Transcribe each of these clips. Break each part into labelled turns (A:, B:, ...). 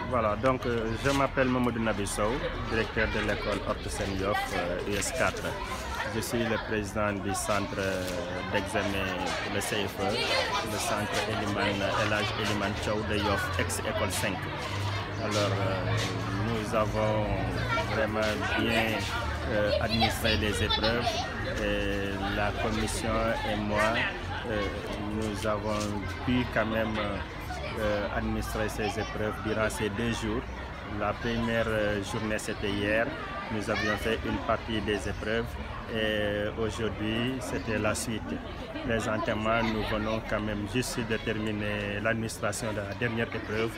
A: Voilà, donc je m'appelle Mamadou Nabi Sow, directeur de l'école Horta Sen Yoff US4. Je suis le président du centre d'examen pour le CFE, le centre El Hadj Elimane Thiaw de Yoff, ex-école 5. Alors, nous avons vraiment bien administré les épreuves et la commission et moi, nous avons pu quand même administrer ces épreuves durant ces 2 jours. La première journée, c'était hier. Nous avions fait une partie des épreuves et aujourd'hui, c'était la suite. Présentement, nous venons quand même juste de terminer l'administration de la dernière épreuve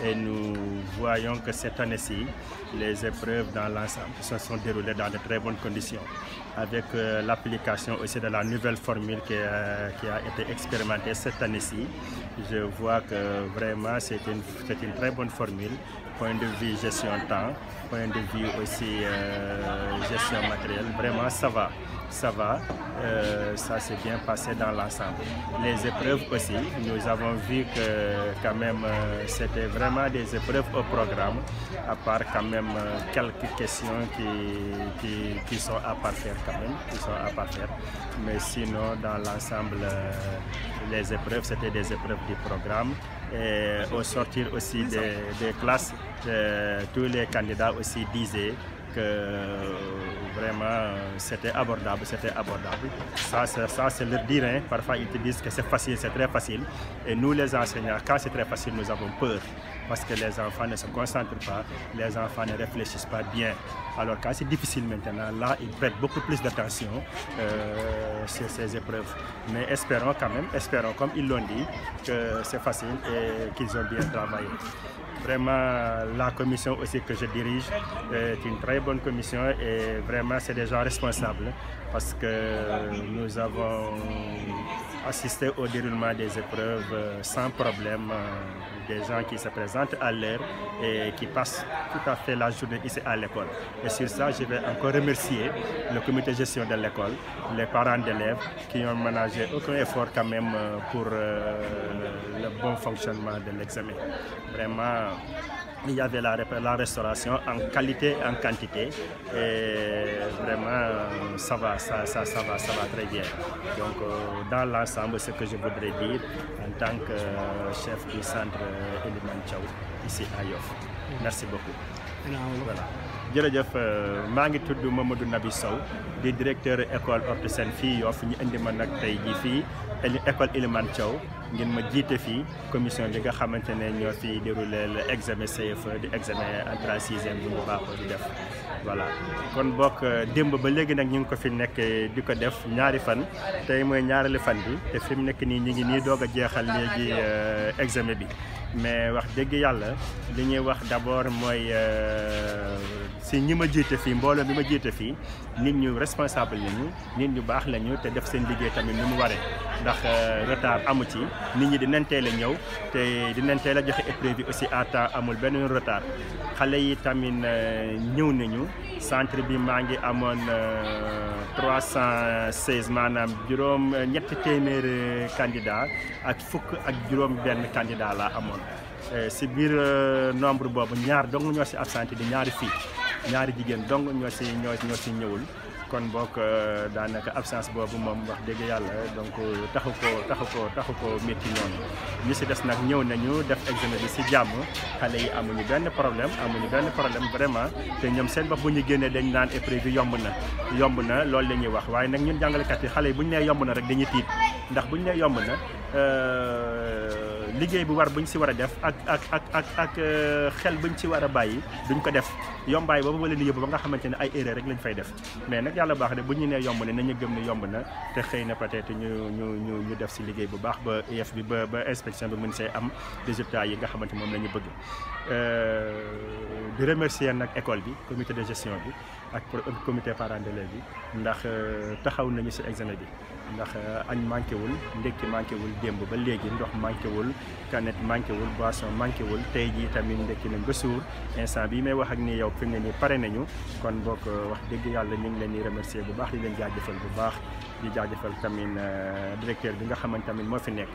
A: et nous voyons que cette année-ci, les épreuves dans l'ensemble se sont déroulées dans de très bonnes conditions. Avec l'application aussi de la nouvelle formule qui a été expérimentée cette année-ci, je vois que vraiment c'est une très bonne formule. Point de vue gestion temps, point de vue aussi gestion matérielle, vraiment ça va. Ça s'est bien passé dans l'ensemble. Les épreuves aussi, nous avons vu que quand même c'était vraiment des épreuves au programme, à part quand même quelques questions qui sont à parfaire quand même, mais sinon dans l'ensemble les épreuves c'était des épreuves du programme et au sortir aussi des classes, tous les candidats aussi disaient que vraiment c'était abordable. Ça c'est leur dire, hein. Parfois ils te disent que c'est facile, c'est très facile. Et nous les enseignants, quand c'est très facile, nous avons peur. Parce que les enfants ne se concentrent pas, les enfants ne réfléchissent pas bien. Alors quand c'est difficile maintenant, là ils prêtent beaucoup plus d'attention sur ces épreuves. Mais espérons comme ils l'ont dit, que c'est facile et qu'ils ont bien travaillé. Vraiment, la commission aussi que je dirige est une très bonne commission et vraiment c'est des gens responsables parce que nous avons assisté au déroulement des épreuves sans problème, des gens qui se présentent à l'heure et qui passent tout à fait la journée ici à l'école. Et sur ça, je vais encore remercier le comité de gestion de l'école, les parents d'élèves qui ont ménagé aucun effort quand même pour le bon fonctionnement de l'examen. Vraiment, il y avait la restauration en qualité et en quantité et vraiment ça va très bien. Donc dans l'ensemble, ce que je voudrais dire en tant que chef du centre Elimane Thiaw ici à Yoff. Merci beaucoup. Voilà. jërëjëf maa ngi tudd Mamadou Nabi Sow di directeur école Horta Sen fii Yoff ñu indi ma nag tey jii fii école Elimane Thiaw ngeen ma jiite fii commission bi nga xamante ne ñoo fi déroulé l'examen CFE di examen entrée en sixième bu ñu baaxoo di def. Voilà kon bokk démb ba léegi nag ñu ngi ko fi nekk di ko def ñaari fan tey mooy ñaareelu fan bi te fi mu nekk nii ñu ngi nii doog a jeexal léegi examen bi. Mais wax dëgg yàlla li ñuy wax d'abord mooy si ñi ma jiite fii mbooloo bi ma jiite fii nit ñu responsable lañu nit ñu baax lañu te def seen liggéey tamit ni mu waree ndax retard amu ci nit ñi dinañ teel a ñëw te dinañ teel a joxe épreuve bi aussi à temps amul benn retard xale yi tamit ñëw nañu centre bi maa ngi amoon 316 maanaam ñetti téeméeri candidat ak fukk ak juróom benn candidat laa amoon si biir nombre boobu ñaar dong ñoo si absenté di ñaari fii ñaari jigéen dong ñoo si ñëwul kon bokk daanaka absence boobu moom wax dëgg yàlla donc taxu ko métti noonu ñu si des nag ñëw nañu def examen bi si jàmm xale yi amuñu benn problème vraiment te ñoom seen bopp bu ñu génnee dañ naan épreuve bi yomb na loolu la ñuy wax waaye nag ñun jàngalekat yi xale yi bu ñu nee yomb na rek dañuy tiit ndax bu ñu nee yomb na liggéey bu war buñ si war a def ak xel buñ ci war a bàyyi duñ ko def yombaay boobu wala ni yóbbu ba nga xamante ne ay erreur rek lañ fay def mais nag yàlla baax ne bu ñu nee yomb na nañu gëm ne yomb na te xëy na peut-être ñu def si liggéey bu baax ba IEF bi ba inspection bi mën see am résultats yi nga xamante moom la ñu bëgg di remercier nag école bi comité de gestion bi ak comité parents d'élèves bi ndax taxaw nañu si examen bi ndax añ manqué wul ndekki manqué wul démb ba léegi ndox manqué wul canette manqué wul boisson manqué wul tey jii tamit ndekki nañ ba suur instant bii may wax ak ni yow fi mu ne nii pare nañu kon bokk wax dëgg yàlla ñu ngi leen di remercier bu baax di leen jaajëfal bu baax di jaajëfal tamit directeur bi nga xamante tamit moo fi nekk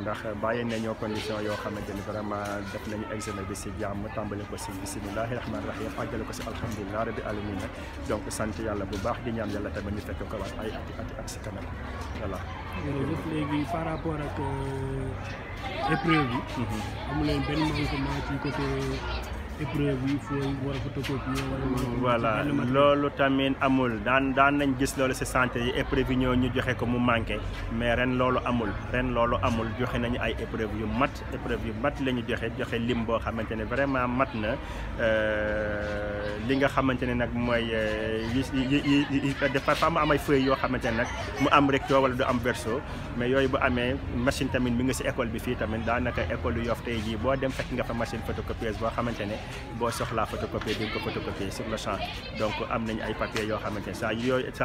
A: ndax bàyyi nañoo condition yoo xamante ni vraiment def nañu examen bi si jàmm tàmbale ko si bisimilahi rahmaani rahim àggale ko si alhamdulilah rabbi alamina donc sant yàlla bu baax di ñaan yàlla tamit ñu fekk ko waat ay ati at si kanam voilà.
B: jërëjëf léegi par rapport ak épreuve yi. amu leen benn manquement ci côté épreuve yi fooy war a photocopier
A: voilà loolu tamit amul daan nañ gis loolu si santé yi épreuve yi ñoo ñu joxe ko mu manqué mais ren loolu amul joxe nañu ay épreuve yu mat la ñu joxe lim boo xamante ne vraiment mat na li nga xamante ne nag mooy yi dafa am ay feuilles yoo xamante ne nag mu am recto wala du am verso mais yooyu bu amee machine tamit mi nga si école bi fii tamit daanaka école yu Yoff tey jii boo dem fekk nga fa machine photocopieuse boo xamante ne boo soxlaa photocopier di nga ko photocopier sur le champ donc am nañu ay papier yoo xamante ne saa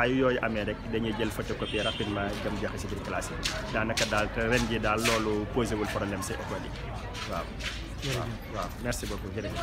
A: yu yooyu amee rek dañuy jël photocopier rapidement dem joxe si biir classe yi daanaka daal te ren ji daal loolu posé wul problème si école yi waaw. merci beaucoup jërëjëf.